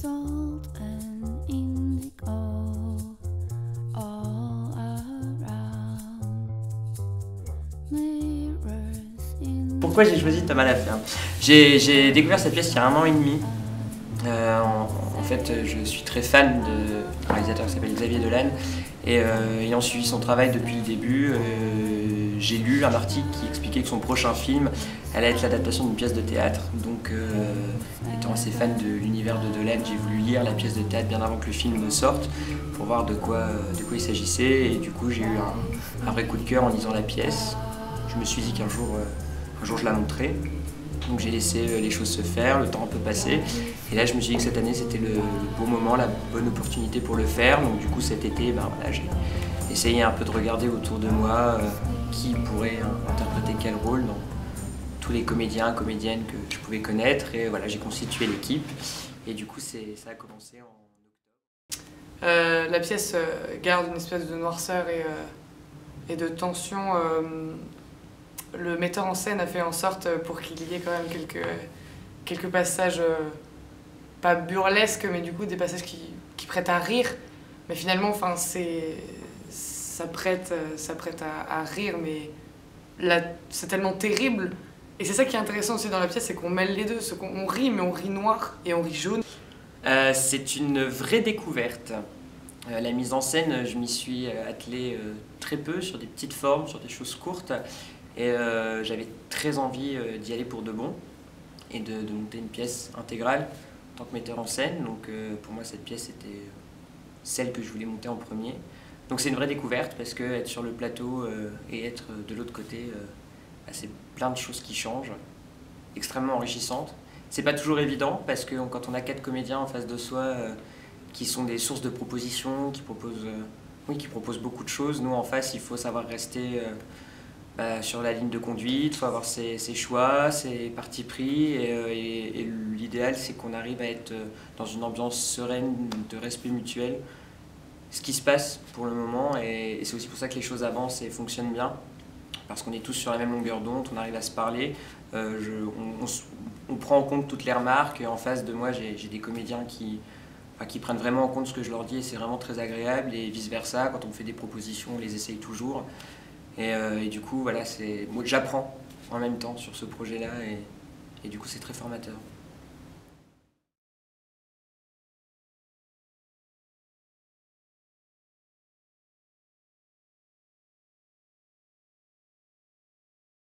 salt and indigo all around. Mirrors in Pourquoi j'ai choisi Thomas Laferme? J'ai découvert cette pièce il y a 1 an et demi. En fait, je suis très fan d'un réalisateur qui s'appelle Xavier Dolan et ayant suivi son travail depuis le début, j'ai lu un article qui expliquait que son prochain film allait être l'adaptation d'une pièce de théâtre. Donc, étant assez fan de l'univers de Dolan, j'ai voulu lire la pièce de théâtre bien avant que le film sorte pour voir de quoi il s'agissait. Et du coup, j'ai eu un vrai coup de cœur en lisant la pièce. Je me suis dit qu'un jour, je la montrerai. Donc j'ai laissé les choses se faire, le temps un peu passé. Et là je me suis dit que cette année c'était le bon moment, la bonne opportunité pour le faire. Donc du coup cet été, voilà, j'ai essayé un peu de regarder autour de moi qui pourrait interpréter quel rôle dans tous les comédiens, comédiennes que je pouvais connaître. Et voilà, j'ai constitué l'équipe. Et du coup ça a commencé en octobre. La pièce garde une espèce de noirceur et de tension. Le metteur en scène a fait en sorte pour qu'il y ait quand même quelques passages, pas burlesques, mais du coup des passages qui prêtent à rire. Mais finalement, enfin, ça prête à rire, mais là, c'est tellement terrible. Et c'est ça qui est intéressant aussi dans la pièce, c'est qu'on mêle les deux. On rit, mais on rit noir et on rit jaune. C'est une vraie découverte. La mise en scène, je m'y suis attelé très peu, sur des petites formes, sur des choses courtes. Et j'avais très envie d'y aller pour de bon et de monter une pièce intégrale en tant que metteur en scène. Donc pour moi cette pièce était celle que je voulais monter en premier. Donc c'est une vraie découverte parce que être sur le plateau et être de l'autre côté, c'est plein de choses qui changent, extrêmement enrichissantes. C'est pas toujours évident parce que quand on a 4 comédiens en face de soi qui sont des sources de propositions, qui proposent beaucoup de choses, nous en face il faut savoir rester sur la ligne de conduite, il faut avoir ses choix, ses partis pris et l'idéal c'est qu'on arrive à être dans une ambiance sereine, de respect mutuel. Ce qui se passe pour le moment et c'est aussi pour ça que les choses avancent et fonctionnent bien parce qu'on est tous sur la même longueur d'onde, on arrive à se parler, on prend en compte toutes les remarques et en face de moi j'ai des comédiens qui prennent vraiment en compte ce que je leur dis et c'est vraiment très agréable et vice versa, quand on me fait des propositions on les essaye toujours. Et du coup, voilà, j'apprends en même temps sur ce projet-là et du coup, c'est très formateur.